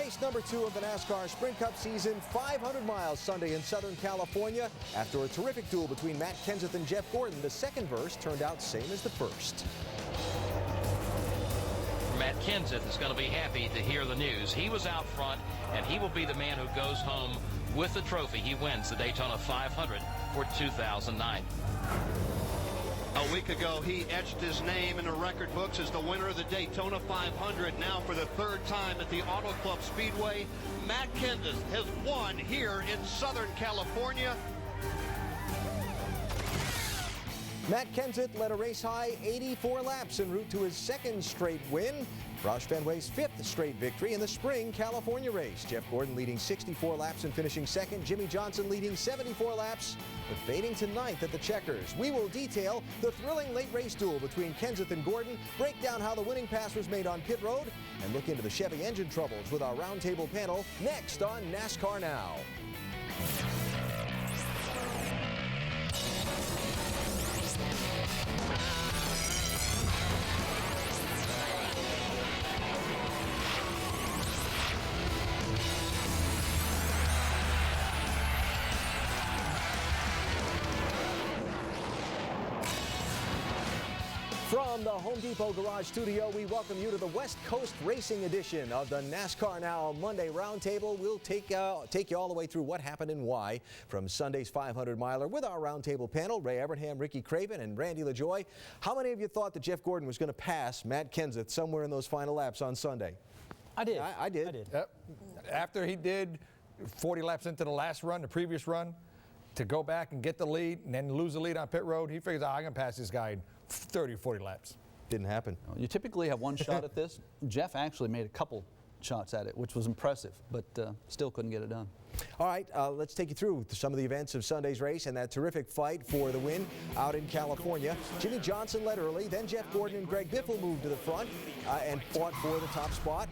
race number 2 of the NASCAR Sprint Cup season, 500 miles Sunday in Southern California. After a terrific duel between Matt Kenseth and Jeff Gordon, the second verse turned out same as the first. Matt Kenseth is going to be happy to hear the news. He was out front, and he will be the man who goes home with the trophy. He wins the Daytona 500 for 2009. A week ago, he etched his name in the record books as the winner of the Daytona 500. Now, for the third time at the Auto Club Speedway, Matt Kenseth has won here in Southern California. Matt Kenseth led a race-high 84 laps en route to his second straight win. Roush Fenway's 5th straight victory in the spring California race. Jeff Gordon leading 64 laps and finishing second. Jimmy Johnson leading 74 laps, but fading to 9th at the Checkers. We will detail the thrilling late race duel between Kenseth and Gordon, break down how the winning pass was made on pit road, and look into the Chevy engine troubles with our roundtable panel next on NASCAR Now. From the Home Depot Garage Studio, we welcome you to the West Coast Racing edition of the NASCAR Now Monday Roundtable. We'll take you all the way through what happened and why from Sunday's 500-miler with our roundtable panel, Ray Evernham, Ricky Craven, and Randy LaJoie. How many of you thought that Jeff Gordon was going to pass Matt Kenseth somewhere in those final laps on Sunday? I did. I did. Yep. After he did 40 laps into the last run, the previous run, to go back and get the lead and then lose the lead on pit road, he figures, I can pass this guy in 30 or 40 laps. Didn't happen. You typically have one shot at this. Jeff actually made a couple shots at it, which was impressive, but still couldn't get it done. All right, let's take you through some of the events of Sunday's race and that terrific fight for the win out in California. Jimmy Johnson led early, then Jeff Gordon and Greg Biffle moved to the front and fought for the top spot.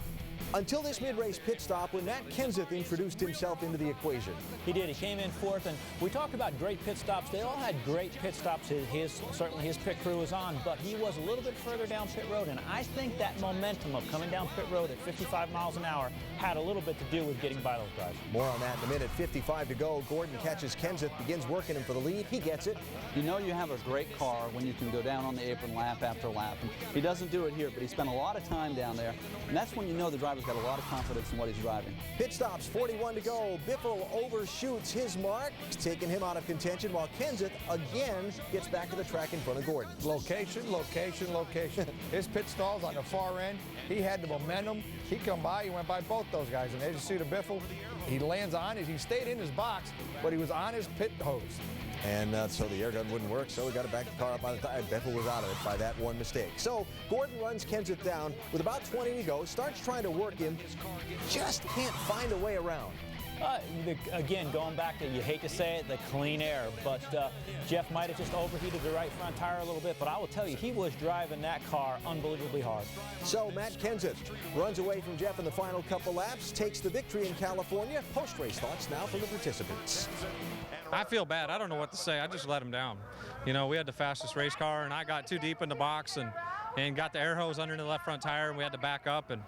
Until this mid-race pit stop when Matt Kenseth introduced himself into the equation. He did. He came in fourth, and we talked about great pit stops. They all had great pit stops. Certainly his pit crew was on, but he was a little bit further down pit road, and I think that momentum of coming down pit road at 55 miles an hour had a little bit to do with getting by those guys. More on that in a minute. 55 to go. Gordon catches Kenseth, begins working him for the lead. He gets it. You know you have a great car when you can go down on the apron lap after lap. And he doesn't do it here, but he spent a lot of time down there, and that's when you know the driver's got a lot of confidence in what he's driving. Pit stops, 41 to go. Biffle overshoots his mark, taking him out of contention, while Kenseth again gets back to the track in front of Gordon. Location, location, location. His pit stalls on the far end. He had the momentum. He come by, he went by both those guys, and as you see the Biffle, he lands on it. He stayed in his box, but he was on his pit hose. And so the air gun wouldn't work, so we got to back the car up by the time. Biffle was out of it by that one mistake. So Gordon runs Kenseth down with about 20 to go, starts trying to work him, just can't find a way around. Again, going back to, you hate to say it, the clean air, but Jeff might have just overheated the right front tire a little bit, but I will tell you, he was driving that car unbelievably hard. So Matt Kenseth runs away from Jeff in the final couple laps, takes the victory in California. Post-race thoughts now from the participants. I feel bad. I don't know what to say. I just let him down. You know, we had the fastest race car, and I got too deep in the box and got the air hose under the left front tire, and we had to back up and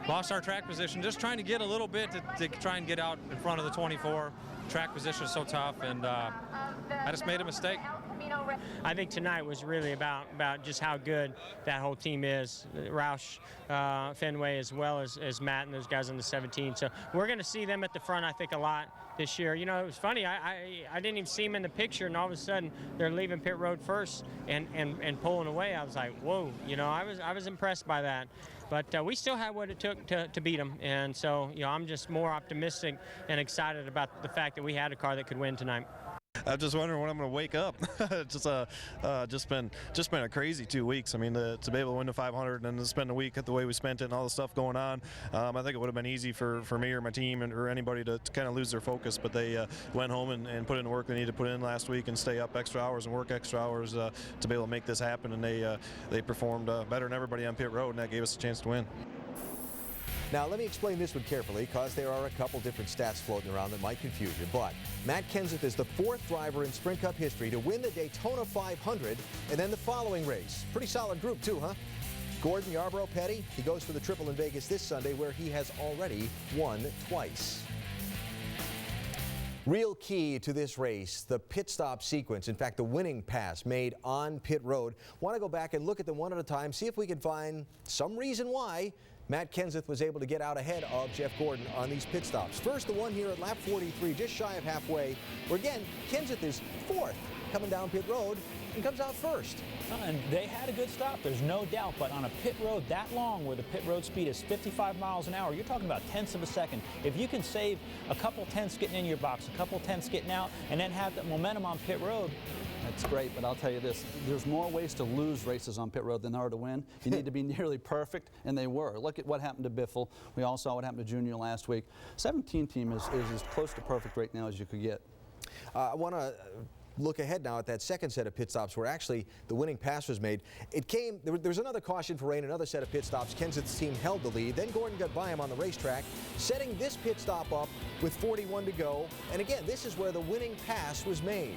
lost our track position. Just trying to get a little bit to try and get out in front of the 24. Track position is so tough, and I just made a mistake. I think tonight was really about just how good that whole team is. Roush, Fenway, as well as Matt and those guys on the 17. So we're going to see them at the front, I think, a lot this year. You know, it was funny. I didn't even see them in the picture, and all of a sudden they're leaving pit road first and pulling away. I was like, whoa. You know, I was impressed by that. But we still had what it took to beat them, and so you know, I'm just more optimistic and excited about the fact that we had a car that could win tonight. I'm just wondering when I'm going to wake up. Just been a crazy 2 weeks. I mean, to be able to win the 500 and to spend a week the way we spent it and all the stuff going on, I think it would have been easy for me or my team or anybody to kind of lose their focus. But they went home and put in the work they needed to put in last week and stay up extra hours and work extra hours to be able to make this happen. And they performed better than everybody on pit road, and that gave us a chance to win. Now, let me explain this one carefully, because there are a couple different stats floating around that might confuse you. But Matt Kenseth is the 4th driver in Sprint Cup history to win the Daytona 500 and then the following race. Pretty solid group, too, huh? Gordon, Yarborough, Petty, he goes for the triple in Vegas this Sunday, where he has already won twice. Real key to this race, the pit stop sequence. In fact, the winning pass made on pit road. Want to go back and look at them one at a time, see if we can find some reason why Matt Kenseth was able to get out ahead of Jeff Gordon on these pit stops. First, the one here at lap 43, just shy of halfway, where again, Kenseth is fourth coming down pit road and comes out first. And they had a good stop, there's no doubt, but on a pit road that long where the pit road speed is 55 miles an hour, you're talking about tenths of a second. If you can save a couple tenths getting in your box, a couple tenths getting out, and then have that momentum on pit road, that's great, but I'll tell you this, there's more ways to lose races on pit road than there are to win. You need to be nearly perfect, and they were. Look at what happened to Biffle. We all saw what happened to Junior last week. 17 team is as close to perfect right now as you could get. I want to look ahead now at that second set of pit stops where actually the winning pass was made. There was another caution for rain, another set of pit stops. Kenseth's team held the lead. Then Gordon got by him on the racetrack, setting this pit stop up with 41 to go. And again, this is where the winning pass was made.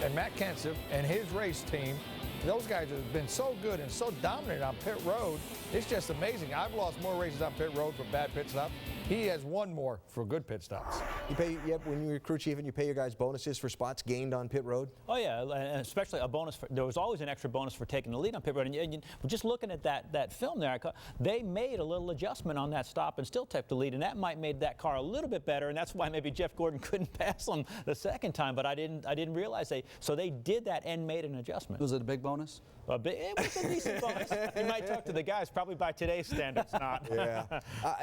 And Matt Kenseth and his race team, those guys have been so good and so dominant on pit road. It's just amazing. I've lost more races on pit road for bad pit stops. He has won more for good pit stops. When you're crew chief and you pay your guys bonuses for spots gained on pit road? oh yeah, and especially a bonus. There was always an extra bonus for taking the lead on pit road. And just looking at that film there, they made a little adjustment on that stop and still took the lead, and that might made that car a little bit better, and that's why maybe Jeff Gordon couldn't pass them the second time. But I didn't realize so they did that and made an adjustment. Was it a big bonus? It was a decent bonus. You might talk to the guys, probably by today's standards, not. Yeah.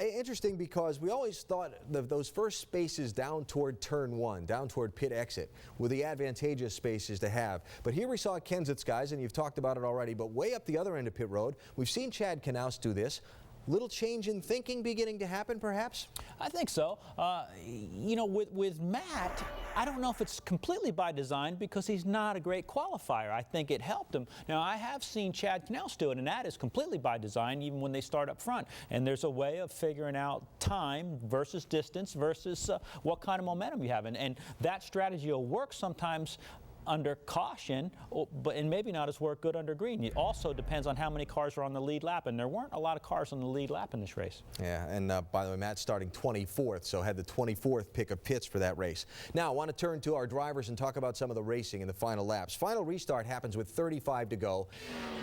Interesting, because we always thought those first spaces down toward turn one, down toward pit exit, were the advantageous spaces to have. But here we saw Kenseth's guys, and you've talked about it already, but way up the other end of pit road, we've seen Chad Knaus do this. Little change in thinking beginning to happen, perhaps? I think so. With Matt, I don't know if it's completely by design because he's not a great qualifier. I think it helped him. Now, I have seen Chad Knaus do it, and that is completely by design, even when they start up front. And there's a way of figuring out time versus distance versus what kind of momentum you have. And that strategy will work sometimes under caution, and maybe not as good under green. It also depends on how many cars are on the lead lap, and there weren't a lot of cars on the lead lap in this race. Yeah, and by the way, Matt's starting 24th, so had the 24th pick of pits for that race. Now, I want to turn to our drivers and talk about some of the racing in the final laps. Final restart happens with 35 to go.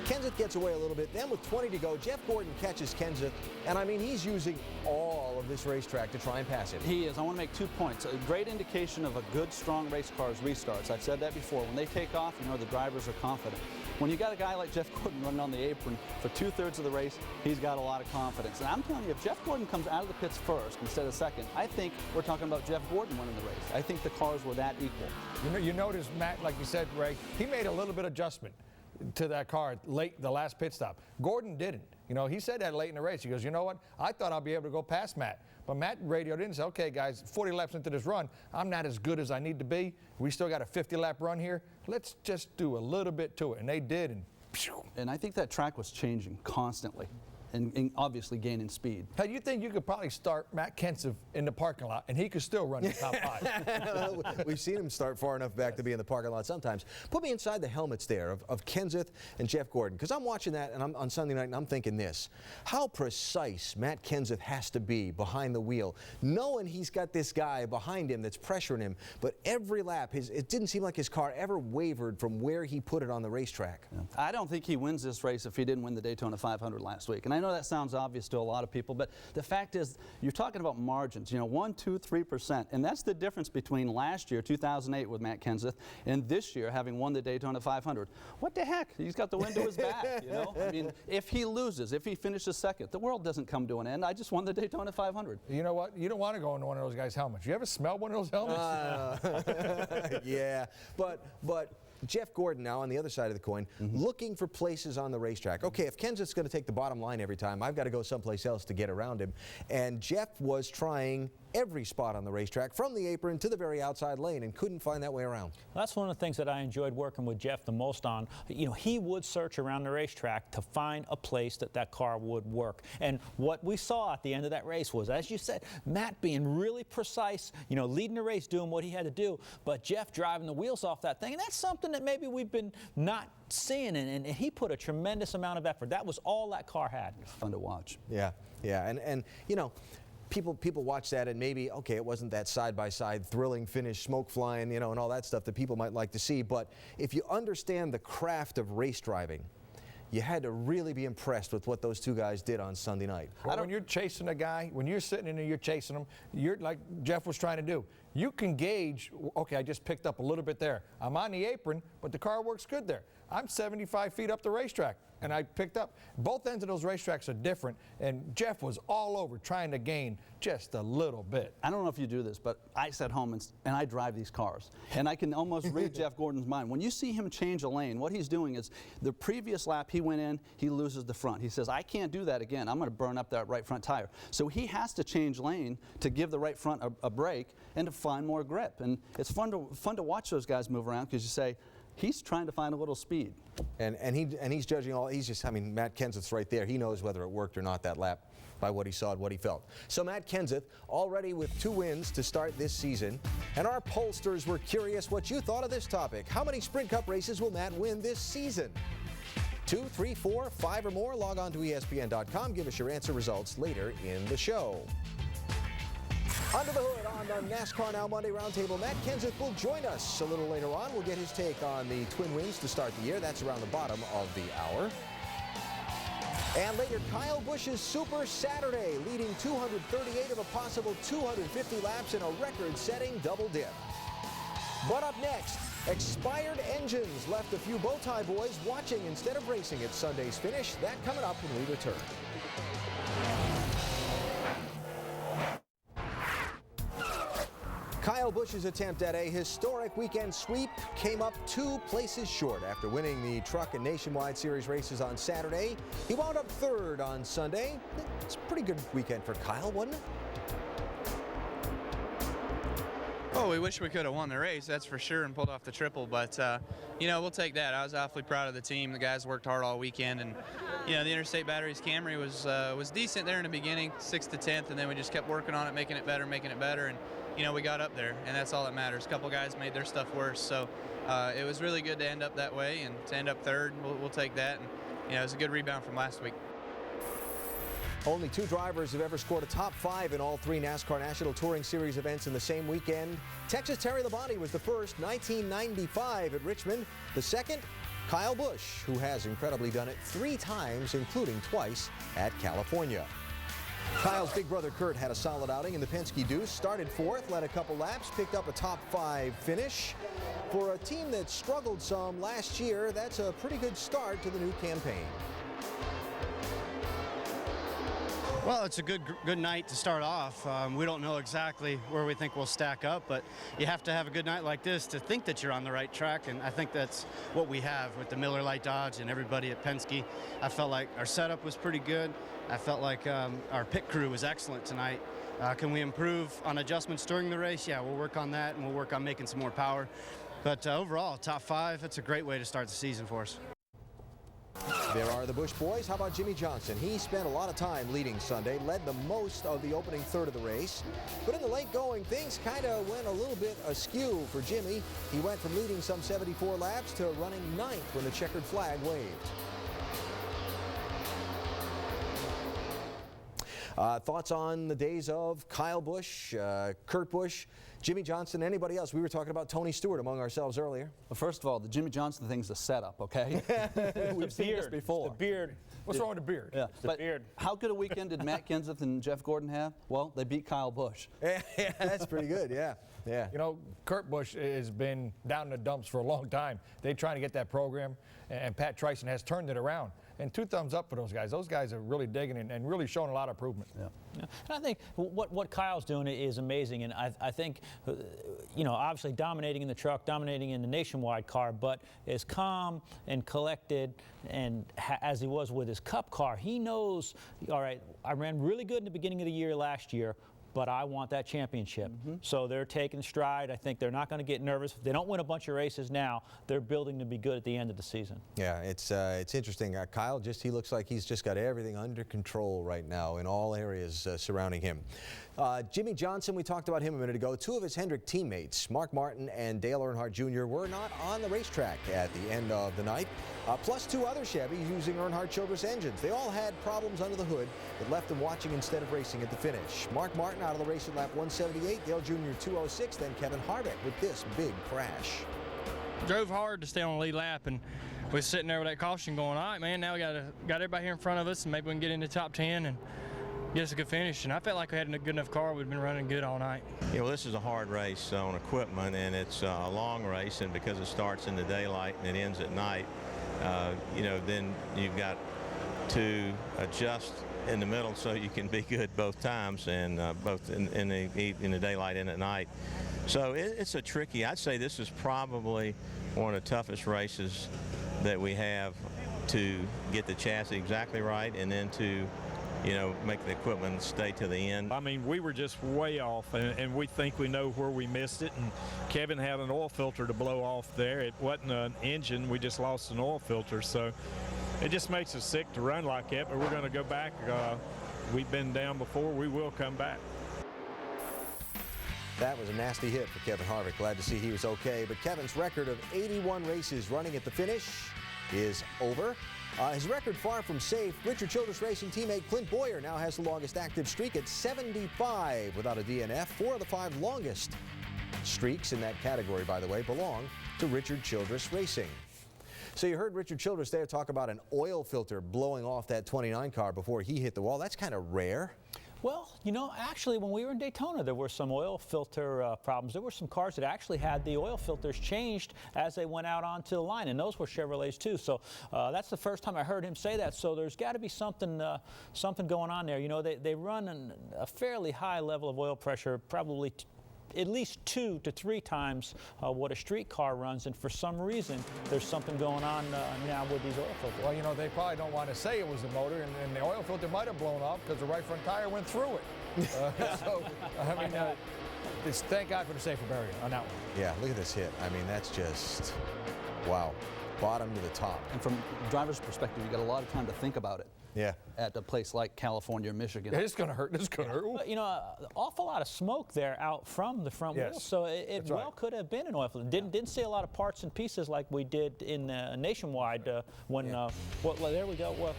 Kenseth gets away a little bit, then with 20 to go, Jeff Gordon catches Kenseth, and I mean, he's using all of this racetrack to try and pass him. He is. I want to make 2 points. A great indication of a good, strong race car is restarts. I've said that before. When they take off, you know the drivers are confident. When you got a guy like Jeff Gordon running on the apron for 2/3 of the race, he's got a lot of confidence. And I'm telling you, if Jeff Gordon comes out of the pits first instead of second, I think we're talking about Jeff Gordon winning the race. I think the cars were that equal. You notice, Matt, like you said, Ray, he made a little bit of adjustment to that car late, the last pit stop. Gordon didn't. He said that late in the race. He goes, you know what? I thought I'll be able to go past Matt. But Matt radioed in and said, okay, guys, 40 laps into this run, I'm not as good as I need to be. We still got a 50-lap run here. Let's just do a little bit to it. And they did. And I think that track was changing constantly. And obviously gaining speed. How do you think you could probably start Matt Kenseth in the parking lot and he could still run the top 5? We've seen him start far enough back to be in the parking lot sometimes. Put me inside the helmets there of Kenseth and Jeff Gordon, because I'm watching that and I'm on Sunday night and I'm thinking this: how precise Matt Kenseth has to be behind the wheel, knowing he's got this guy behind him that's pressuring him. But every lap, it didn't seem like his car ever wavered from where he put it on the racetrack. Yeah. I don't think he wins this race if he didn't win the Daytona 500 last week. And I know that sounds obvious to a lot of people, but the fact is, you're talking about margins, 1, 2, 3%, and that's the difference between last year, 2008, with Matt Kenseth, and this year, having won the Daytona 500. What the heck? He's got the wind to his back, I mean, if he loses, if he finishes second, the world doesn't come to an end. I just won the Daytona 500. You know what? You don't want to go into one of those guys' helmets. You ever smell one of those helmets? Yeah, but Jeff Gordon now on the other side of the coin, looking for places on the racetrack. Okay, if Kenseth's going to take the bottom line every time, I've got to go someplace else to get around him. And Jeff was trying every spot on the racetrack, from the apron to the very outside lane, and couldn't find that way around. That's one of the things that I enjoyed working with Jeff the most on. You know, he would search around the racetrack to find a place that that car would work. And what we saw at the end of that race was, as you said, Matt being really precise, you know, leading the race, doing what he had to do, but Jeff driving the wheels off that thing. And that's something that maybe we've been not seeing, and he put a tremendous amount of effort. That was all that car had. Fun to watch. Yeah, yeah, and you know, people watch that and maybe, okay, it wasn't that side-by-side thrilling finish, smoke flying, you know, and all that stuff that people might like to see, but if you understand the craft of race driving, you had to really be impressed with what those two guys did on Sunday night. Well, when you're chasing a guy, when you're sitting in there, you're chasing him, you're like Jeff was trying to do. You can gauge, okay, I just picked up a little bit there. I'm on the apron, but the car works good there. I'm 75 feet up the racetrack, and I picked up. Both ends of those racetracks are different, and Jeff was all over trying to gain just a little bit. I don't know if you do this, but I sit home and I drive these cars, and I can almost read Jeff Gordon's mind. When you see him change a lane, what he's doing is the previous lap he went in, he loses the front. He says, I can't do that again. I'm going to burn up that right front tire. So he has to change lane to give the right front a break and to find more grip. And it's fun to watch those guys move around, because you say, he's trying to find a little speed. And he's judging all, he's just, I mean, Matt Kenseth's right there. He knows whether it worked or not that lap by what he saw and what he felt. So Matt Kenseth already with 2 wins to start this season. And our pollsters were curious what you thought of this topic. How many Sprint Cup races will Matt win this season? 2, 3, 4, 5 or more? Log on to ESPN.com. Give us your answer results later in the show. Under the hood on the NASCAR Now Monday Roundtable, Matt Kenseth will join us a little later on. We'll get his take on the twin wins to start the year. That's around the bottom of the hour. And later, Kyle Busch's Super Saturday, leading 238 of a possible 250 laps in a record-setting double dip. But up next, expired engines left a few bow tie boys watching instead of racing at Sunday's finish. That coming up when we return. Kyle Busch's attempt at a historic weekend sweep came up 2 places short after winning the Truck and Nationwide Series races on Saturday. He wound up 3rd on Sunday. It's a pretty good weekend for Kyle, wasn't it? Oh, we wish we could have won the race, that's for sure, and pulled off the triple, but, you know, we'll take that. I was awfully proud of the team. The guys worked hard all weekend, and, you know, the Interstate Batteries Camry was decent there in the beginning, 6th to 10th, and then we just kept working on it, making it better, and, you know, we got up there, and that's all that matters. A couple guys made their stuff worse, so it was really good to end up that way, and to end up 3rd, we'll take that, and, you know, it was a good rebound from last week. Only 2 drivers have ever scored a top 5 in all 3 NASCAR National Touring Series events in the same weekend. Texas' Terry Labonte was the first, 1995 at Richmond. The second, Kyle Busch, who has incredibly done it 3 times, including twice at California. Kyle's big brother Kurt had a solid outing in the Penske Deuce, started 4th, led a couple laps, picked up a top 5 finish. For a team that struggled some last year, that's a pretty good start to the new campaign. Well, it's a good night to start off. We don't know exactly where we think we'll stack up, but you have to have a good night like this to think that you're on the right track, and I think that's what we have with the Miller Lite Dodge and everybody at Penske. I felt like our setup was pretty good. I felt like our pit crew was excellent tonight. Can we improve on adjustments during the race? Yeah, we'll work on that, and we'll work on making some more power. But overall, top 5, it's a great way to start the season for us. There are the Busch boys. How about Jimmy Johnson? He spent a lot of time leading Sunday, led the most of the opening 3rd of the race. But in the late going, things kind of went a little bit askew for Jimmy. He went from leading some 74 laps to running 9th when the checkered flag waved. Thoughts on the days of Kyle Busch, Kurt Busch, Jimmy Johnson, anybody else? We were talking about Tony Stewart among ourselves earlier. Well, first of all, the Jimmy Johnson thing's a setup, okay? We've seen this before. The beard. What's wrong with the beard? Yeah, The beard. How good a weekend did Matt Kenseth and Jeff Gordon have? Well, they beat Kyle Busch. Yeah, that's pretty good, yeah. Yeah. You know, Kurt Busch has been down in the dumps for a long time. They're trying to get that program, and Pat Tryson has turned it around. And 2 thumbs up for those guys. Those guys are really digging and really showing a lot of improvement. Yeah. Yeah. And I think what Kyle's doing is amazing, and I think, you know, obviously dominating in the truck, dominating in the Nationwide car, but as calm and collected and as he was with his Cup car, he knows, all right, I ran really good in the beginning of the year last year. but I want that championship. So they're taking stride. I think they're not going to get nervous. If they don't win a bunch of races now, they're building to be good at the end of the season. Yeah, it's interesting. Kyle, he looks like he's just got everything under control right now in all areas surrounding him. Jimmy Johnson, we talked about him a minute ago. Two of his Hendrick teammates, Mark Martin and Dale Earnhardt Jr., were not on the racetrack at the end of the night, plus two other Chevys using Earnhardt Childress engines. They all had problems under the hood that left them watching instead of racing at the finish. Mark Martin out of the race at lap 178, Dale Jr. 206, then Kevin Harvick with this big crash. Drove hard to stay on the lead lap, and we was sitting there with that caution going, all right, man, now we got everybody here in front of us, and maybe we can get in the top 10 and get us a good finish. And I felt like we had a good enough car. We'd been running good all night. Yeah, well, this is a hard race on equipment, and it's a long race, and because it starts in the daylight and it ends at night, then you've got to adjust in the middle so you can be good both times, and both in the daylight and at night. So it's a tricky. I'd say this is probably one of the toughest races that we have to get the chassis exactly right, and then to make the equipment stay to the end. I mean, we were just way off, and we think we know where we missed it. And Kevin had an oil filter to blow off there. It wasn't an engine. We just lost an oil filter. So it just makes us sick to run like that, but we're going to go back. We've been down before. We will come back. That was a nasty hit for Kevin Harvick. Glad to see he was okay. But Kevin's record of 81 races running at the finish is over. His record far from safe. Richard Childress Racing teammate Clint Boyer now has the longest active streak at 75 without a DNF. 4 of the 5 longest streaks in that category, by the way, belong to Richard Childress Racing. So you heard Richard Childress there talk about an oil filter blowing off that 29 car before he hit the wall. That's kind of rare. Well, actually, when we were in Daytona, there were some oil filter problems. There were some cars that actually had the oil filters changed as they went out onto the line, and those were Chevrolets too. So that's the first time I heard him say that. So there's got to be something going on there. They run a fairly high level of oil pressure, probably at least 2 to 3 times what a street car runs, and for some reason there's something going on now with these oil filters. Well, they probably don't want to say it was the motor, and the oil filter might have blown off because the right front tire went through it. Thank God for the safer barrier on that one. Yeah, look at this hit. I mean, that's just, wow. Bottom to the top. And from the driver's perspective, you got a lot of time to think about it. Yeah. At a place like California or Michigan. It's going to hurt. It's going to hurt. But, an awful lot of smoke there out from the front wheel. So it well could have been an oil filter. Didn't see a lot of parts and pieces like we did in Nationwide when, well, there we go. Well,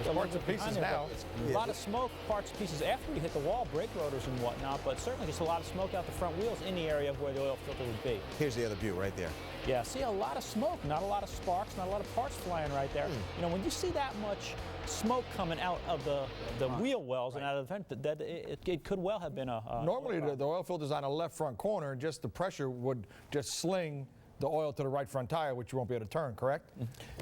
there's parts and pieces now. A lot of smoke, parts and pieces after we hit the wall, brake rotors and whatnot, but certainly just a lot of smoke out the front wheels in the area of where the oil filter would be. Here's the other view right there. Yeah, see a lot of smoke, not a lot of sparks, not a lot of parts flying right there. When you see that much smoke coming out of the wheel wells and out of the vent, it could well have been a normally the oil filter's on the left front corner, and just the pressure would just sling the oil to the right front tire, which you won't be able to turn, correct?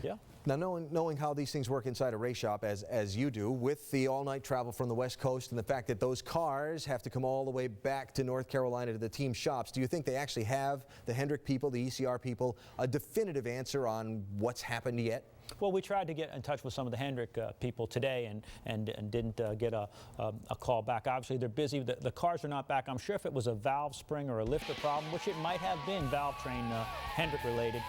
Yeah. Now, knowing how these things work inside a race shop, as you do, with the all-night travel from the West Coast and the fact that those cars have to come all the way back to North Carolina to the team shops, do you think they actually have, the Hendrick people, the ECR people, a definitive answer on what's happened yet? Well, we tried to get in touch with some of the Hendrick people today and didn't get a call back. Obviously, they're busy. The cars are not back. I'm sure if it was a valve spring or a lifter problem, which it might have been valve train Hendrick related,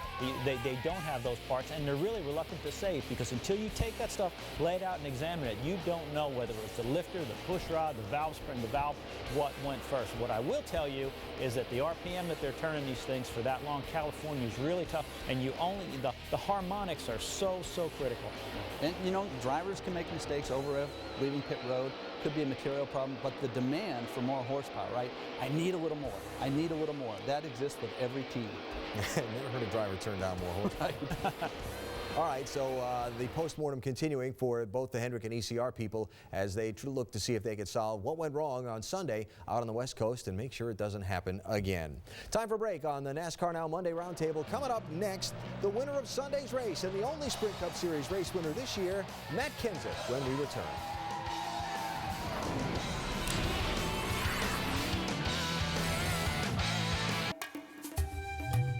they don't have those parts, and they're really reluctant to say, because until you take that stuff, lay it out and examine it, you don't know whether it's the lifter, the push rod, the valve spring, the valve, what went first. What I will tell you is that the RPM that they're turning these things for that long, California is really tough, and the harmonics are so critical. And drivers can make mistakes, over leaving pit road, could be a material problem, but the demand for more horsepower, right? I need a little more. I need a little more. That exists with every team. Never heard a driver turn down more horsepower. All right, so the postmortem continuing for both the Hendrick and ECR people as they look to see if they can solve what went wrong on Sunday out on the West Coast and make sure it doesn't happen again. Time for a break on the NASCAR Now Monday Roundtable. Coming up next, the winner of Sunday's race and the only Sprint Cup Series race winner this year, Matt Kenseth, when we return.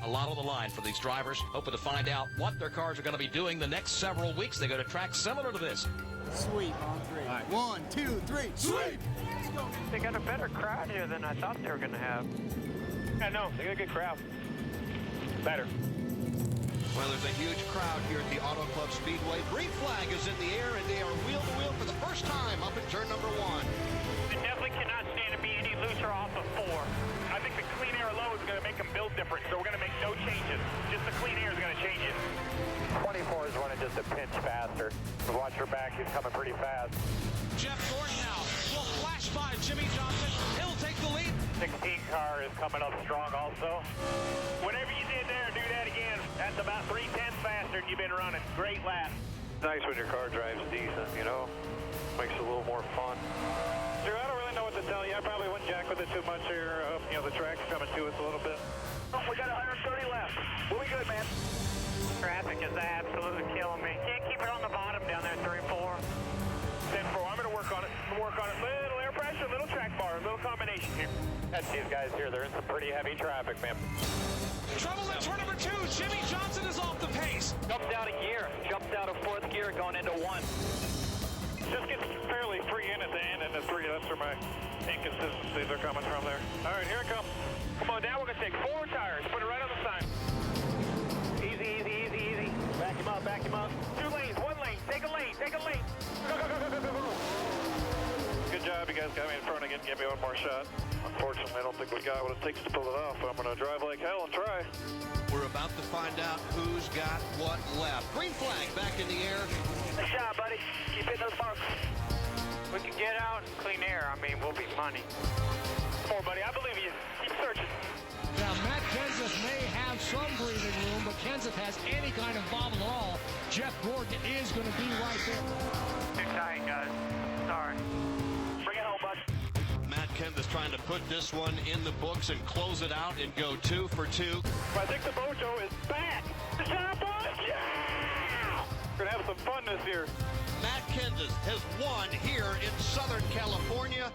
A lot on the line for these drivers, hoping to find out what their cars are going to be doing the next several weeks. They go to tracks similar to this. Sweep on 3. Right. 1, 2, 3, sweep! They got a better crowd here than I thought they were going to have. I know, they got a good crowd. Better. Well, there's a huge crowd here at the Auto Club Speedway. Green flag is in the air, and they are wheel-to-wheel for the first time up at turn number 1. They definitely cannot stand to be any looser off of 4. I think the clean air low is going to make them build different, so we're going to make no changes. Just the clean air is going to change it. 24 is running just a pinch faster. Watch your back, he's coming pretty fast. Jeff Gordon now will flash by Jimmy Johnson. He'll take the lead. 16 car is coming up strong also. Whatever you did there, do that again. That's about 3/10 faster than you've been running. Great lap. Nice when your car drives decent, you know. Makes it a little more fun. Drew, I don't really know what to tell you. I probably wouldn't jack with it too much here. You know, the track's coming to us a little bit. Oh, we got 130 left. We'll be good, man. Traffic is absolutely killing me. Can't keep it on the bottom down there, 3-4. 10-4. I'm going to work on it. Little air pressure, little track bar, little combination here. That's these guys here. They're in some pretty heavy traffic, man. Trouble in turn number 2. Jimmy Johnson is off the pace. Jumped out a gear. Jumped out of 4th gear going into 1. Just gets fairly free in at the end, and the 3, that's where my inconsistencies are coming from there. All right, here it comes. Come on, now we're going to take 4 tires. Put it right on the sign. Easy, easy, easy, easy. Back him up, back him up. 2 lanes, 1 lane. Take a lane, take a lane. Go, go, go, go, go, go, go. Good job, you guys got me in front again. Give me one more shot. Unfortunately, I don't think we got what it takes to pull it off. I'm going to drive like hell and try. We're about to find out who's got what left. Green flag back in the air. Nice job, buddy. Keep hitting those marks. We can get out and clean air. I mean, we'll be money. Come on, buddy. I believe you. Keep searching. Now, Matt Kenseth may have some breathing room, but Kenseth has any kind of bobble at all. Jeff Gordon is going to be right there. Too tight, guys. Sorry. Bring it home, bud. Matt Kenseth trying to put this one in the books and close it out and go 2 for 2. I think the mojo is back. Good job, bud. Yeah! We're going to have some fun this year. Matt Kenseth has won here in Southern California.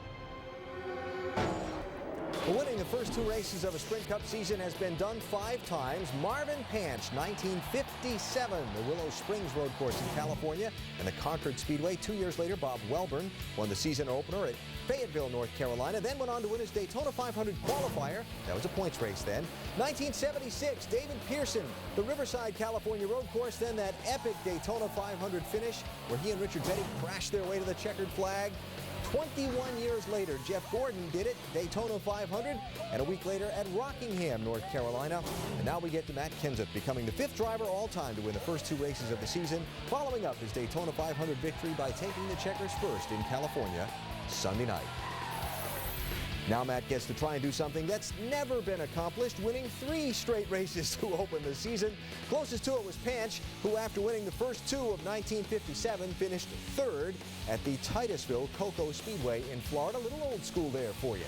Winning the first 2 races of a Sprint Cup season has been done 5 times. Marvin Panch, 1957, the Willow Springs Road Course in California, and the Concord Speedway. 2 years later, Bob Welburn won the season opener at Fayetteville, North Carolina, then went on to win his Daytona 500 qualifier. That was a points race then. 1976, David Pearson, the Riverside, California Road Course, then that epic Daytona 500 finish where he and Richard Petty crashed their way to the checkered flag. 21 years later, Jeff Gordon did it, Daytona 500, and a week later at Rockingham, North Carolina. And now we get to Matt Kenseth, becoming the 5th driver all-time to win the first 2 races of the season, following up his Daytona 500 victory by taking the checkers first in California Sunday night. Now Matt gets to try and do something that's never been accomplished, winning 3 straight races to open the season. Closest to it was Panch, who after winning the first 2 of 1957 finished 3rd at the Titusville Cocoa Speedway in Florida. A little old school there for you.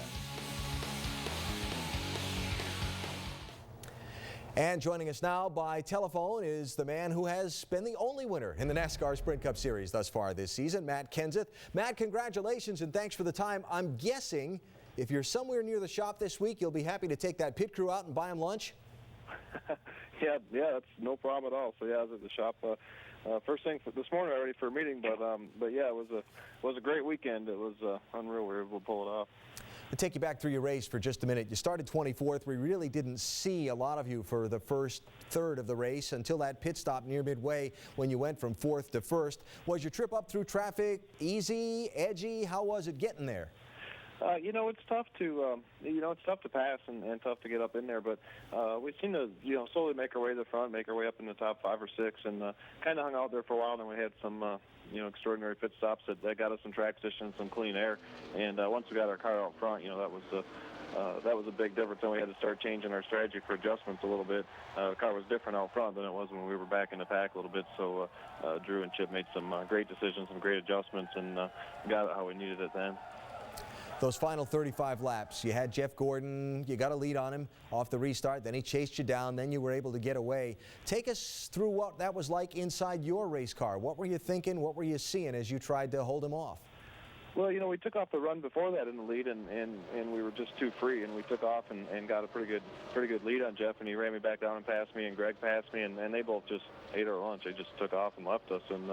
And joining us now by telephone is the man who has been the only winner in the NASCAR Sprint Cup Series thus far this season, Matt Kenseth. Matt, congratulations and thanks for the time. I'm guessing if you're somewhere near the shop this week, you'll be happy to take that pit crew out and buy them lunch? Yeah, that's no problem at all. So yeah, I was at the shop first thing this morning already for a meeting, but yeah, it was a great weekend. It was unreal. We were able to pull it off. To take you back through your race for just a minute, you started 24th. We really didn't see a lot of you for the first third of the race until that pit stop near midway when you went from 4th to 1st. Was your trip up through traffic easy, edgy? How was it getting there? It's tough to, it's tough to pass and tough to get up in there, but we seem to, slowly make our way to the front, make our way up in the top 5 or 6, and kind of hung out there for a while. Then we had some, extraordinary pit stops that got us some track position, some clean air, and once we got our car out front, that was a big difference. Then we had to start changing our strategy for adjustments a little bit. The car was different out front than it was when we were back in the pack a little bit, so Drew and Chip made some great decisions, some great adjustments, and got it how we needed it then. Those final 35 laps, you had Jeff Gordon, you got a lead on him off the restart, then he chased you down, then you were able to get away. Take us through what that was like inside your race car. What were you thinking? What were you seeing as you tried to hold him off? Well, you know, we took off the run before that in the lead, and we were just too free, and we took off and got a pretty good lead on Jeff, and he ran me back down and passed me, and Greg passed me, and they both just ate our lunch. They just took off and left us, and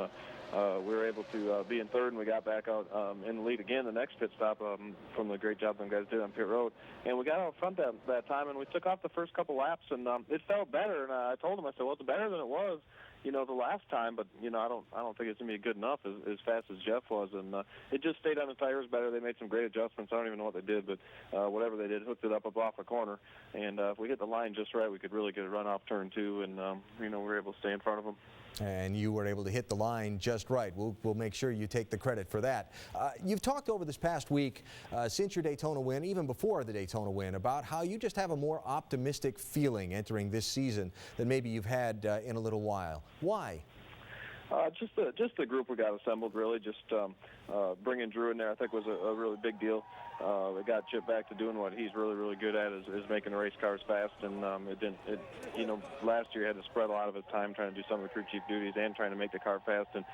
we were able to be in third, and we got back out in the lead again the next pit stop from the great job them guys did on pit road. And we got out front that time, and we took off the first couple laps, and it felt better. And I told him, I said, well, it's better than it was, you know, the last time, but, you know, I don't think it's going to be good enough as fast as Jeff was. And it just stayed on the tires better. They made some great adjustments. I don't even know what they did, but whatever they did, hooked it up off a corner. And if we hit the line just right, we could really get a run off turn 2, and, you know, we were able to stay in front of them. And you were able to hit the line just right. We'll make sure you take the credit for that. You've talked over this past week, since your Daytona win, even before the Daytona win, about how you just have a more optimistic feeling entering this season than maybe you've had in a little while. Why? Just the group we got assembled, really. Just bringing Drew in there, I think, was a really big deal. It got Chip back to doing what he's really good at, is making the race cars fast. And you know, last year he had to spread a lot of his time trying to do some of the crew chief duties and trying to make the car fast. And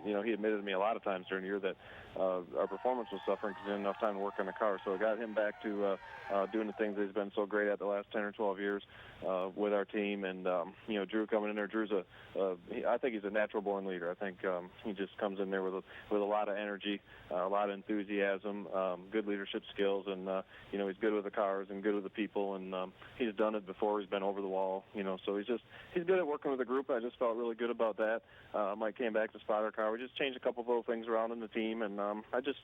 you know, he admitted to me a lot of times during the year that our performance was suffering because he didn't have enough time to work on the car. So it got him back to doing the things that he's been so great at the last 10 or 12 years with our team. And you know, Drew coming in there, Drew's I think he's a natural born leader. I think he just comes in there with a lot of energy, a lot of enthusiasm, good leadership skills, and you know, he's good with the cars and good with the people, and he's done it before. He's been over the wall, you know, so he's good at working with the group. I just felt really good about that. Mike came back to spot our car. We just changed a couple of little things around in the team, and I just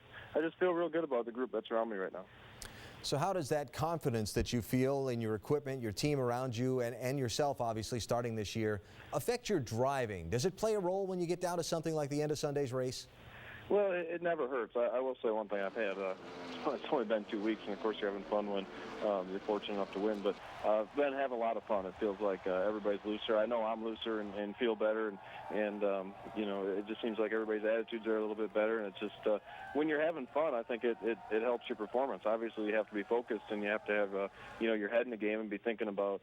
feel real good about the group that's around me right now. So how does that confidence that you feel in your equipment, your team around you, and yourself, obviously, starting this year, affect your driving? Does it play a role when you get down to something like the end of Sunday's race? Well, it never hurts. I will say one thing. I've had, it's only been 2 weeks, and of course you're having fun when you're fortunate enough to win, but I've been having a lot of fun. It feels like everybody's looser. I know I'm looser and feel better, and you know, it just seems like everybody's attitudes are a little bit better, and it's just, when you're having fun, I think it helps your performance. Obviously, you have to be focused, and you have to have, you know, your head in the game and be thinking about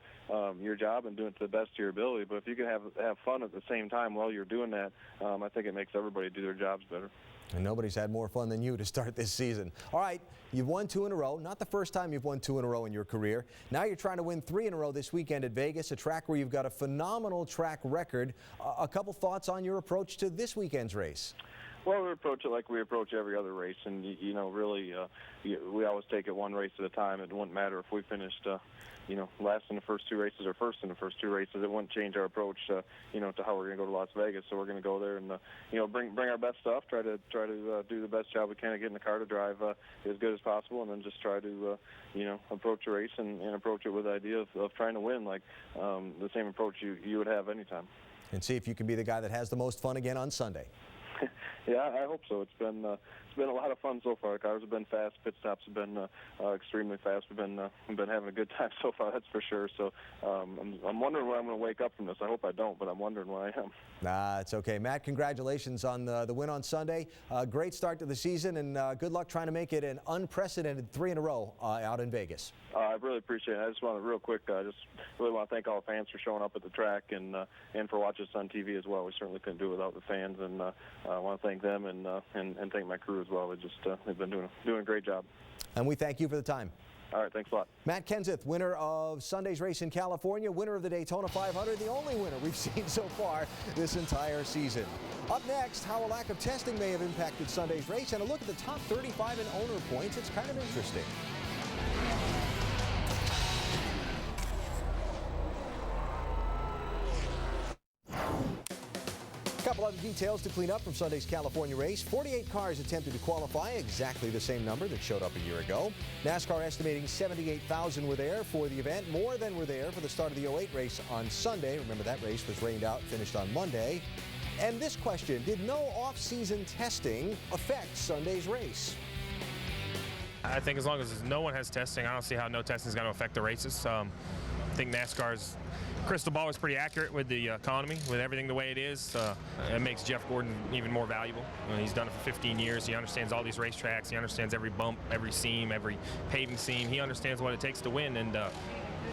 your job and doing it to the best of your ability. But if you can have fun at the same time while you're doing that, I think it makes everybody do their jobs better. And nobody's had more fun than you to start this season. All right, you've won 2 in a row. Not the first time you've won 2 in a row in your career. Now you're trying to win 3 in a row this weekend at Vegas, a track where you've got a phenomenal track record. A couple thoughts on your approach to this weekend's race? Well, we approach it like we approach every other race, and you know, really, we always take it one race at a time. It wouldn't matter if we finished, you know, last in the first 2 races or first in the first 2 races. It wouldn't change our approach, you know, to how we're going to go to Las Vegas. So we're going to go there and, you know, bring our best stuff, try to do the best job we can of getting the car to drive as good as possible, and then just try to, you know, approach a race and approach it with the idea of trying to win, like the same approach you would have anytime. And see if you can be the guy that has the most fun again on Sunday. Yeah, I hope so. It's been a lot of fun so far. The cars have been fast. Pit stops have been extremely fast. We've been having a good time so far. That's for sure. So I'm wondering when I'm going to wake up from this. I hope I don't, but I'm wondering when I am. Nah, it's okay. Matt, congratulations on the win on Sunday. Great start to the season, and good luck trying to make it an unprecedented 3 in a row out in Vegas. I really appreciate it. I just want to, real quick, just really want to thank all the fans for showing up at the track and for watching us on TV as well. We certainly couldn't do it without the fans, and I want to thank them and thank my crew as well. They've been doing a great job. And we thank you for the time. All right, thanks a lot. Matt Kenseth, winner of Sunday's race in California, winner of the Daytona 500, the only winner we've seen so far this entire season. Up next, how a lack of testing may have impacted Sunday's race, and a look at the top 35 in owner points. It's kind of interesting. A couple other details to clean up from Sunday's California race. 48 cars attempted to qualify, exactly the same number that showed up a year ago. NASCAR estimating 78,000 were there for the event, more than were there for the start of the 08 race on Sunday. Remember, that race was rained out, finished on Monday. And this question, did no off-season testing affect Sunday's race? I think as long as no one has testing, I don't see how no testing is going to affect the races. I think NASCAR's crystal ball is pretty accurate with the economy, with everything the way it is. It makes Jeff Gordon even more valuable. He's done it for 15 years. He understands all these racetracks. He understands every bump, every seam, every paving seam. He understands what it takes to win, and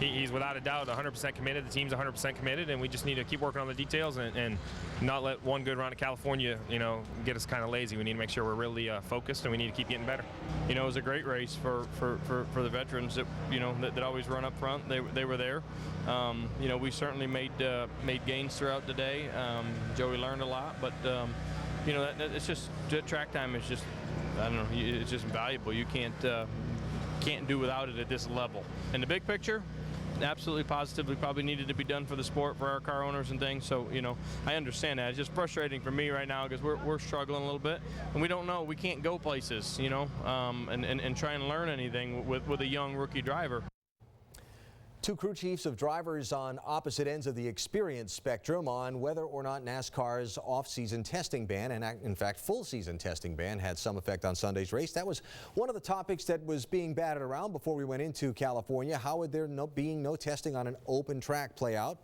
he's without a doubt 100% committed. The team's 100% committed, and we just need to keep working on the details and not let one good round of California, get us kind of lazy. We need to make sure we're really focused, and we need to keep getting better. It was a great race for the veterans that that always run up front. They were there. We certainly made gains throughout the day. Joey learned a lot, but it's just track time is just, I don't know, it's just invaluable. You can't do without it at this level. In the big picture, absolutely positively probably needed to be done for the sport, for our car owners and things. So I understand that. It's just frustrating for me right now because we're struggling a little bit, and we don't know. We can't go places, and try and learn anything with a young rookie driver. Two crew chiefs of drivers on opposite ends of the experience spectrum on whether or not NASCAR's off-season testing ban, and in fact full-season testing ban, had some effect on Sunday's race. That was one of the topics that was being batted around before we went into California. How would there being no testing on an open track play out?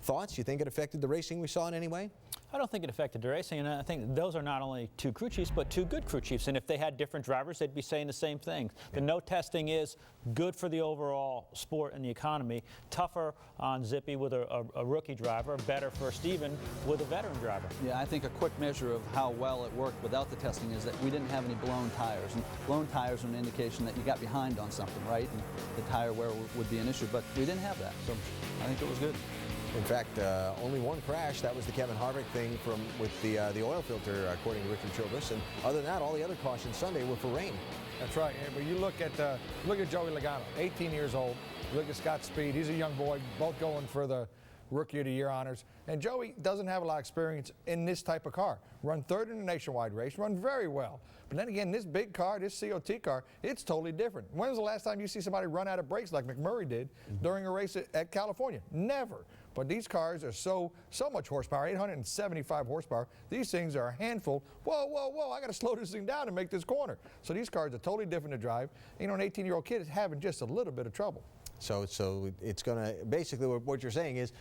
Thoughts? You think it affected the racing we saw in any way? I don't think it affected the racing, and I think those are not only two crew chiefs, but two good crew chiefs. And if they had different drivers, they'd be saying the same thing. The no testing is good for the overall sport and the economy, tougher on Zippy with a rookie driver, better for Steven with a veteran driver. Yeah, I think a quick measure of how well it worked without the testing is that we didn't have any blown tires. And blown tires are an indication that you got behind on something, right? And the tire wear would be an issue, but we didn't have that. So I think it was good. In fact, only one crash. That was the Kevin Harvick thing with the oil filter, according to Richard Childress. And other than that, all the other cautions Sunday were for rain. That's right. But you look at Joey Logano, 18 years old. Look at Scott Speed. He's a young boy, both going for the Rookie of the Year honors. And Joey doesn't have a lot of experience in this type of car. Run third in a nationwide race, run very well. But then again, this big car, this COT car, it's totally different. When was the last time you see somebody run out of brakes like McMurray did during a race at California? Never. But these cars are so much horsepower, 875 horsepower. These things are a handful. Whoa, whoa, whoa, I got to slow this thing down and make this corner. So these cars are totally different to drive. An 18-year-old kid is having just a little bit of trouble. So it's going to, basically what you're saying is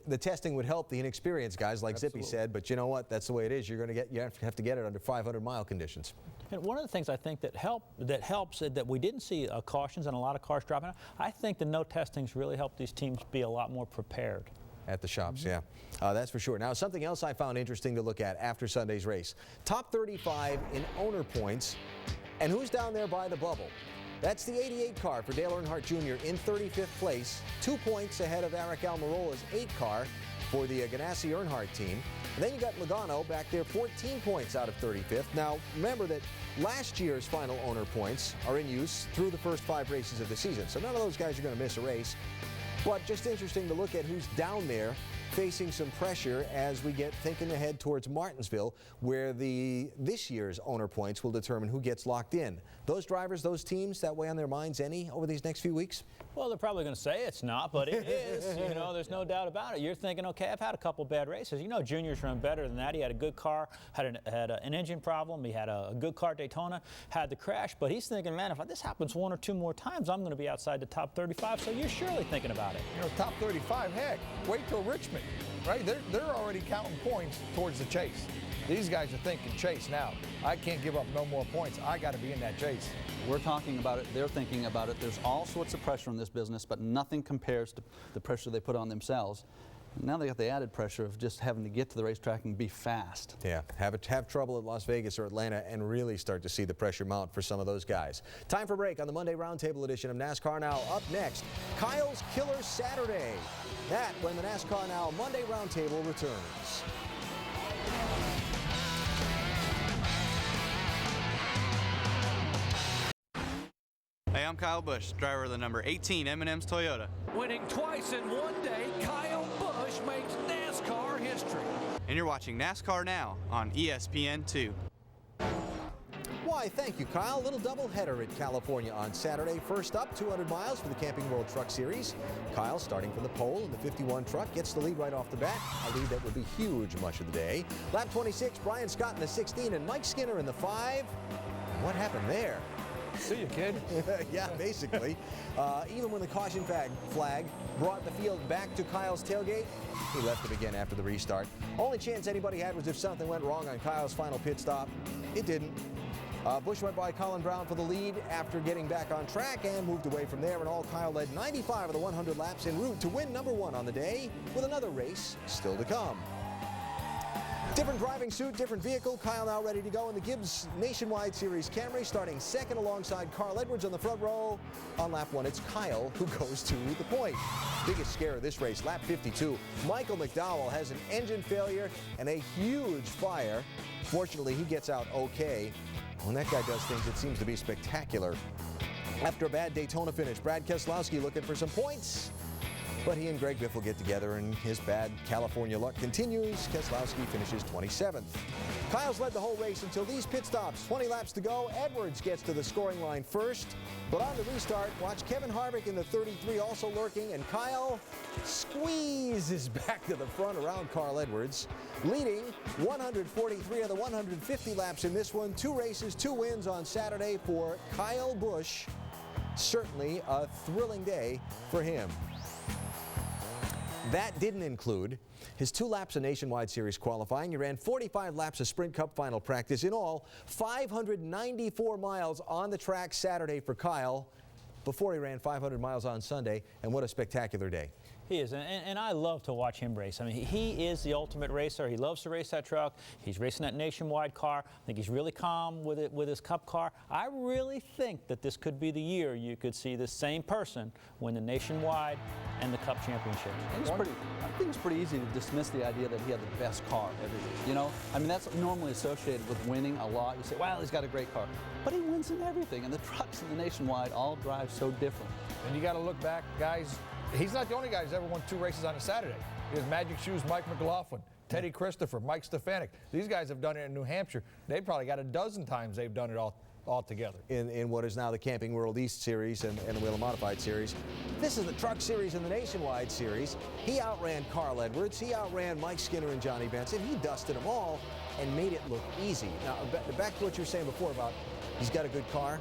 the testing would help the inexperienced guys like Zippy said, but you know what, that's the way it is. You have to get it under 500-mile conditions. And one of the things I think that helps that we didn't see cautions and a lot of cars dropping out, I think the no testings really helped these teams be a lot more prepared. At the shops, yeah. That's for sure. Now, something else I found interesting to look at after Sunday's race. Top 35 in owner points, and who's down there by the bubble? That's the 88 car for Dale Earnhardt Jr. in 35th place, 2 points ahead of Eric Almirola's 8 car for the Ganassi Earnhardt team. And then you got Logano back there, 14 points out of 35th. Now, remember that last year's final owner points are in use through the first 5 races of the season, so none of those guys are going to miss a race. But just interesting to look at who's down there facing some pressure as we get thinking ahead towards Martinsville, where this year's owner points will determine who gets locked in. Those drivers, those teams, that weigh on their minds any over these next few weeks? Well, they're probably going to say it's not, but it is. There's no doubt about it. You're thinking, okay, I've had a couple bad races. Junior's run better than that. He had a good car, had an engine problem. He had a good car at Daytona, had the crash. But he's thinking, man, if this happens 1 or 2 more times, I'm going to be outside the top 35. So you're surely thinking about it. Top 35, heck, wait till Richmond, right? They're already counting points towards the chase. These guys are thinking chase now. I can't give up no more points. I got to be in that chase. We're talking about it. They're thinking about it. There's all sorts of pressure in this business, but nothing compares to the pressure they put on themselves. Now they got the added pressure of just having to get to the racetrack and be fast. Yeah, have trouble at Las Vegas or Atlanta and really start to see the pressure mount for some of those guys. Time for a break on the Monday Roundtable edition of NASCAR Now. Up next, Kyle's Killer Saturday. That when the NASCAR Now Monday Roundtable returns. Hey, I'm Kyle Busch, driver of the number 18 M&M's Toyota. Winning twice in one day, Kyle Busch makes NASCAR history. And you're watching NASCAR Now on ESPN2. Why, thank you, Kyle. A little doubleheader at California on Saturday. First up, 200 miles for the Camping World Truck Series. Kyle, starting from the pole in the 51 truck, gets the lead right off the bat. A lead that would be huge much of the day. Lap 26, Brian Scott in the 16 and Mike Skinner in the 5. What happened there? See you, kid. Yeah, basically. Even when the caution flag brought the field back to Kyle's tailgate, he left it again after the restart. Only chance anybody had was if something went wrong on Kyle's final pit stop. It didn't. Busch went by Colin Brown for the lead after getting back on track and moved away from there. And all Kyle led 95 of the 100 laps en route to win number 1 on the day, with another race still to come. Different driving suit, different vehicle. Kyle now ready to go in the Gibbs Nationwide Series Camry, starting second alongside Carl Edwards on the front row. On lap 1, it's Kyle who goes to the point. Biggest scare of this race, lap 52. Michael McDowell has an engine failure and a huge fire. Fortunately, he gets out okay. When that guy does things, it seems to be spectacular. After a bad Daytona finish, Brad Keselowski looking for some points. But he and Greg Biffle get together, and his bad California luck continues. Keselowski finishes 27th. Kyle's led the whole race until these pit stops. 20 laps to go. Edwards gets to the scoring line first. But on the restart, watch Kevin Harvick in the 33 also lurking, and Kyle squeezes back to the front around Carl Edwards, leading 143 of the 150 laps in this one. 2 races, 2 wins on Saturday for Kyle Busch. Certainly a thrilling day for him. That didn't include his 2 laps of Nationwide Series qualifying. He ran 45 laps of Sprint Cup final practice. In all, 594 miles on the track Saturday for Kyle before he ran 500 miles on Sunday. And what a spectacular day. He is, and I love to watch him race. I mean, he is the ultimate racer. He loves to race that truck. He's racing that Nationwide car. I think he's really calm with it, with his Cup car. I really think that this could be the year you could see the same person win the Nationwide and the Cup championship. I think it's pretty easy to dismiss the idea that he had the best car every week. You know, I mean, that's normally associated with winning a lot. You say, well, he's got a great car. But he wins in everything, and the trucks in the Nationwide all drive so different. And you got to look back, guys. He's not the only guy who's ever won 2 races on a Saturday. There's Magic Shoes, Mike McLaughlin, Teddy Christopher, Mike Stefanik. These guys have done it in New Hampshire. They've probably got a dozen times they've done it all together. In what is now the Camping World East Series and the Whelen Modified Series. This is the Truck Series and the Nationwide Series. He outran Carl Edwards. He outran Mike Skinner and Johnny Benson. He dusted them all and made it look easy. Now, back to what you were saying before about he's got a good car.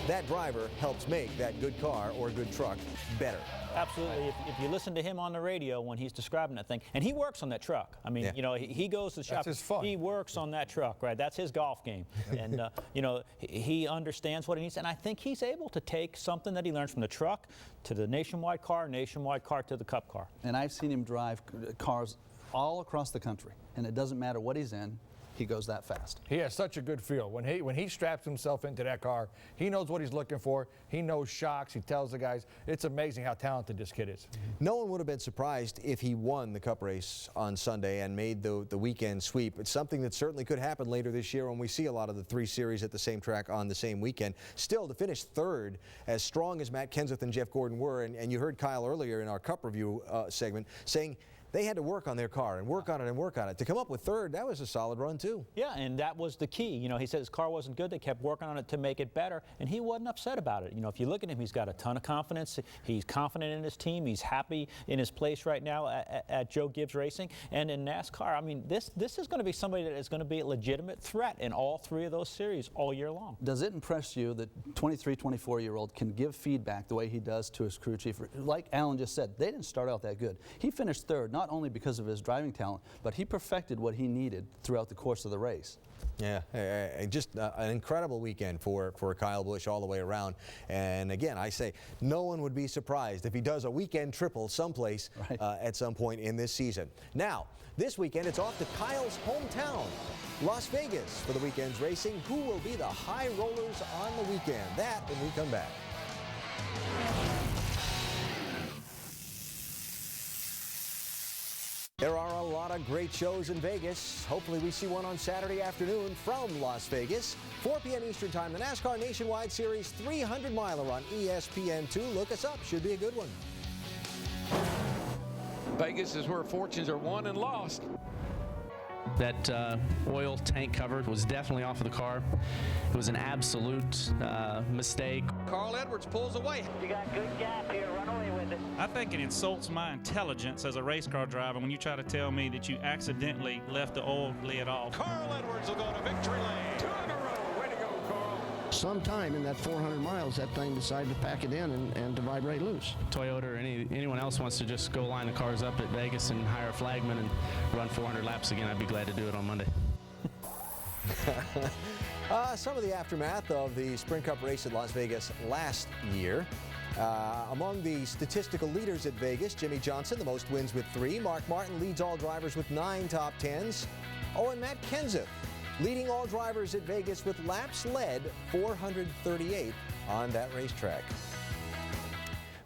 That driver helps make that good car or good truck better. Absolutely. If you listen to him on the radio when he's describing that thing, and he works on that truck. I mean, you know, he goes to the shop. That's his fun. He works on that truck, right? That's his golf game. And, you know, he understands what he needs. And I think he's able to take something that he learns from the truck to the Nationwide car to the Cup car. And I've seen him drive cars all across the country, and it doesn't matter what he's in. He goes that fast. He has such a good feel. When he straps himself into that car, he knows what he's looking for. He knows shocks. He tells the guys. It's amazing how talented this kid is. No one would have been surprised if he won the Cup race on Sunday and made the weekend sweep. It's something that certainly could happen later this year when we see a lot of the 3 series at the same track on the same weekend. Still, to finish 3rd, as strong as Matt Kenseth and Jeff Gordon were, and you heard Kyle earlier in our Cup review segment saying they had to work on their car and work on it and work on it. To come up with 3rd, that was a solid run, too. Yeah, and that was the key. You know, he said his car wasn't good. They kept working on it to make it better, and he wasn't upset about it. You know, if you look at him, he's got a ton of confidence. He's confident in his team. He's happy in his place right now at Joe Gibbs Racing. And in NASCAR, I mean, this is going to be somebody that is going to be a legitimate threat in all 3 of those series all year long. Does it impress you that 23, 24-year-old can give feedback the way he does to his crew chief? Like Alan just said, they didn't start out that good. He finished 3rd, not only because of his driving talent, but he perfected what he needed throughout the course of the race. Yeah, just an incredible weekend for Kyle Busch all the way around. And again, I say no one would be surprised if he does a weekend triple someplace at some point in this season. Now, this weekend it's off to Kyle's hometown, Las Vegas, for the weekend's racing. Who will be the high rollers on the weekend? That when we come back. There are a lot of great shows in Vegas. Hopefully we see one on Saturday afternoon from Las Vegas. 4 p.m. Eastern Time, the NASCAR Nationwide Series 300-miler on ESPN2. Look us up. Should be a good one. Vegas is where fortunes are won and lost. That oil tank cover was definitely off of the car. It was an absolute mistake. Carl Edwards pulls away. You got good gap here. Run away with it. I think it insults my intelligence as a race car driver when you try to tell me that you accidentally left the oil lid off. Carl Edwards will go to victory lane. 2 in a row. Way to go, Carl. Sometime in that 400 miles, that thing decided to pack it in and to vibrate loose. Toyota or anyone else wants to just go line the cars up at Vegas and hire a flagman and run 400 laps again, I'd be glad to do it on Monday. Some of the aftermath of the Sprint Cup race at Las Vegas last year. Among the statistical leaders at Vegas, Jimmy Johnson, the most wins with 3. Mark Martin leads all drivers with 9 top 10s. Oh, and Matt Kenseth leading all drivers at Vegas with laps led 438 on that racetrack.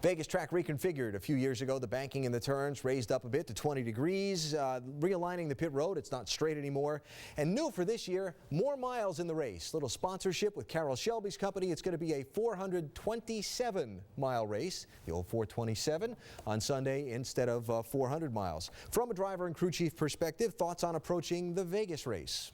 Vegas track reconfigured a few years ago. The banking in the turns raised up a bit to 20 degrees, realigning the pit road. It's not straight anymore. And new for this year, more miles in the race. Little sponsorship with Carroll Shelby's company. It's going to be a 427-mile race, the old 427, on Sunday instead of 400 miles. From a driver and crew chief perspective, thoughts on approaching the Vegas race?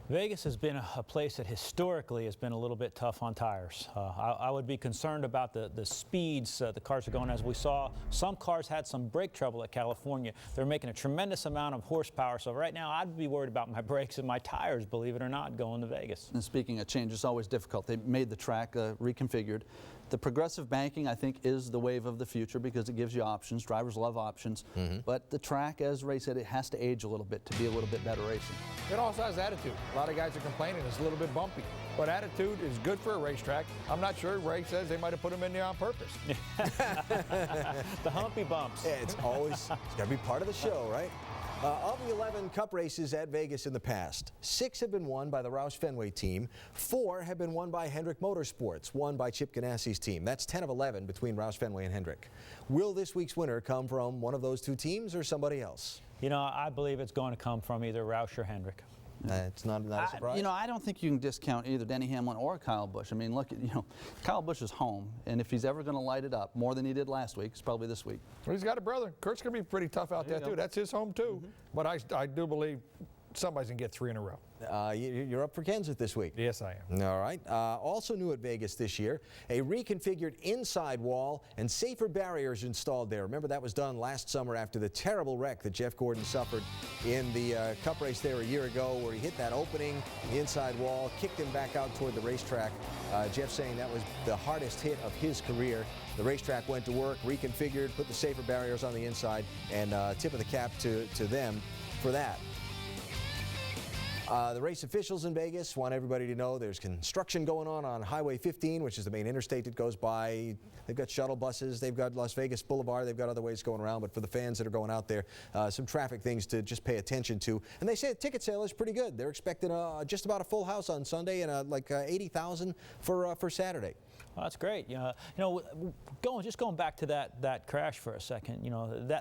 Vegas has been a place that historically has been a little bit tough on tires. I would be concerned about the speeds the cars are going. As we saw, some cars had some brake trouble at California. They're making a tremendous amount of horsepower. So right now I'd be worried about my brakes and my tires, believe it or not, going to Vegas. And speaking of change, it's always difficult. They made the track reconfigured. The progressive banking, I think, is the wave of the future because it gives you options. Drivers love options. But the track, as Ray said, it has to age a little bit to be a little bit better racing. It also has attitude. A lot of guys are complaining it's a little bit bumpy. But attitude is good for a racetrack. I'm not sure. Ray says they might have put them in there on purpose. The humpy bumps. Yeah, it's got to be part of the show, right? Of the 11 Cup races at Vegas in the past, 6 have been won by the Roush Fenway team. 4 have been won by Hendrick Motorsports, won by Chip Ganassi's team. That's 10 of 11 between Roush Fenway and Hendrick. Will this week's winner come from one of those 2 teams or somebody else? You know, I believe it's going to come from either Roush or Hendrick. It's not a surprise. You know, I don't think you can discount either Denny Hamlin or Kyle Busch. I mean, look, Kyle Busch is home, and if he's ever going to light it up more than he did last week, it's probably this week. Well, he's got a brother. Kurt's going to be pretty tough out there too. That's his home too. But I do believe somebody's going to get 3 in a row. You're up for Kenseth this week. Yes, I am. All right. Also new at Vegas this year, a reconfigured inside wall and safer barriers installed there. Remember, that was done last summer after the terrible wreck that Jeff Gordon suffered in the Cup race there a year ago, where he hit that opening, the inside wall, kicked him back out toward the racetrack. Jeff saying that was the hardest hit of his career. The racetrack went to work, reconfigured, put the safer barriers on the inside, and tip of the cap to them for that. The race officials in Vegas want everybody to know there's construction going on Highway 15, which is the main interstate that goes by. They've got shuttle buses, they've got Las Vegas Boulevard, they've got other ways going around, but for the fans that are going out there, some traffic things to just pay attention to. And they say the ticket sale is pretty good. They're expecting just about a full house on Sunday and like 80,000 for Saturday. Well, that's great. Just going back to that crash for a second.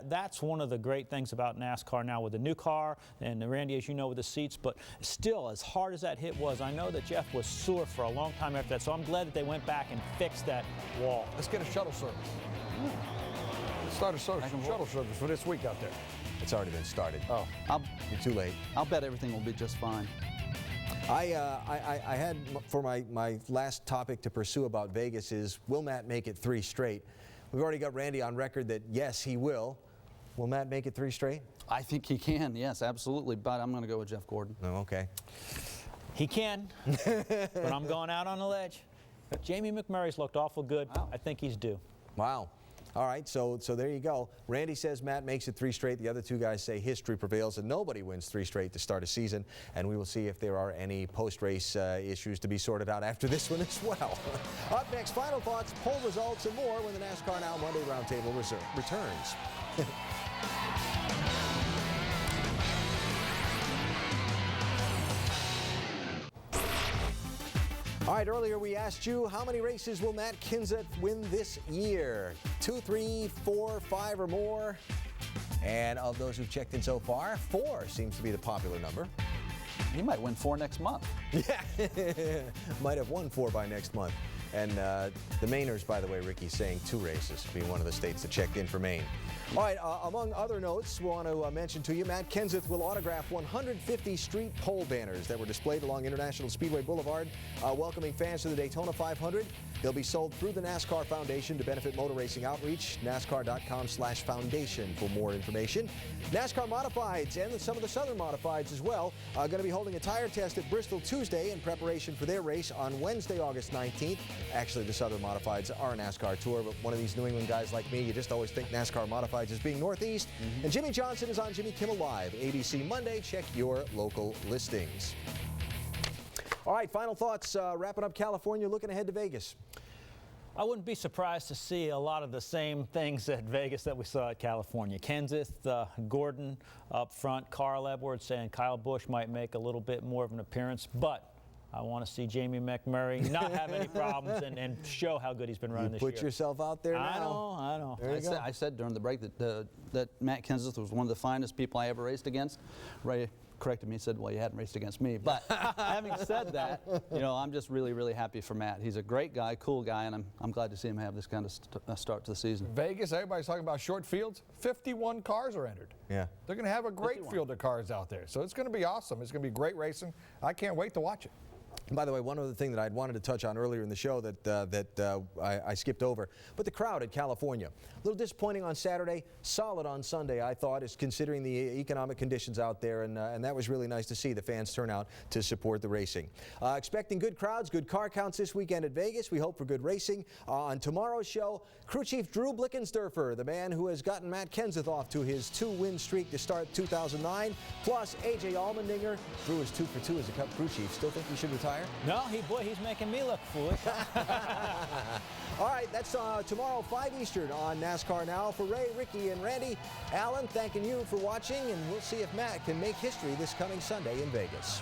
That's one of the great things about NASCAR now with the new car and Randy, as you know, with the seats. But still, as hard as that hit was, I know that Jeff was sore for a long time after that. So I'm glad that they went back and fixed that wall. Let's get a shuttle service. Let's start a shuttle service for this week out there. It's already been started. Oh, you're too late. I'll bet everything will be just fine. I had, for my last topic to pursue about Vegas is, will Matt make it 3 straight? We've already got Randy on record that, yes, he will. Will Matt make it 3 straight? I think he can, yes, absolutely, but I'm going to go with Jeff Gordon. Oh, okay. He can, but I'm going out on the ledge. Jamie McMurray's looked awful good. Wow. I think he's due. Wow. All right, so there you go. Randy says Matt makes it 3 straight. The other 2 guys say history prevails and nobody wins 3 straight to start a season. And we will see if there are any post-race issues to be sorted out after this one as well. Up next, final thoughts, poll results, and more when the NASCAR Now Monday Roundtable returns. All right, earlier we asked you, how many races will Matt Kenseth win this year? 2, 3, 4, 5 or more? And of those who've checked in so far, 4 seems to be the popular number. He might win 4 next month. Yeah, might have won 4 by next month. And the Mainers, by the way, Ricky's saying 2 races, being one of the states that checked in for Maine. All right, among other notes, we want to mention to you, Matt Kenseth will autograph 150 street pole banners that were displayed along International Speedway Boulevard, welcoming fans to the Daytona 500. They'll be sold through the NASCAR Foundation to benefit motor racing outreach. NASCAR.com/foundation for more information. NASCAR Modifieds and some of the Southern Modifieds as well are going to be holding a tire test at Bristol Tuesday in preparation for their race on Wednesday, August 19th. Actually, the Southern Modifieds are a NASCAR tour, but one of these New England guys like me, you just always think NASCAR Modifieds as being Northeast. And Jimmy Johnson is on Jimmy Kimmel Live, ABC Monday. Check your local listings. All right, final thoughts, wrapping up California, looking ahead to Vegas. I wouldn't be surprised to see a lot of the same things at Vegas that we saw at California. Kenseth, Gordon up front, Carl Edwards saying Kyle Busch might make a little bit more of an appearance, but I want to see Jamie McMurray not have any problems and show how good he's been running this year. You put yourself out there now. I know. I said during the break that Matt Kenseth was one of the finest people I ever raced against. Ray corrected me and said, well, you hadn't raced against me. But having said that, you know, I'm just really, really happy for Matt. He's a great guy, cool guy, and I'm glad to see him have this kind of start to the season. Vegas, everybody's talking about short fields. 51 cars are entered. Yeah. They're going to have a great 51. field of cars out there. So it's going to be awesome. It's going to be great racing. I can't wait to watch it. By the way, one other thing that I'd wanted to touch on earlier in the show that I skipped over, but the crowd at California. A little disappointing on Saturday, solid on Sunday, I thought, is considering the economic conditions out there, and that was really nice to see the fans turn out to support the racing. Expecting good crowds, good car counts this weekend at Vegas. We hope for good racing. On tomorrow's show, Crew Chief Drew Blickensderfer, the man who has gotten Matt Kenseth off to his 2-win streak to start 2009, plus A.J. Allmendinger. Drew is 2 for 2 as a Cup crew chief. Still think he should retire? No, he's making me look foolish. All right, that's tomorrow, 5 Eastern on NASCAR Now. For Ray, Ricky, and Randy, Alan, thanking you for watching, and we'll see if Matt can make history this coming Sunday in Vegas.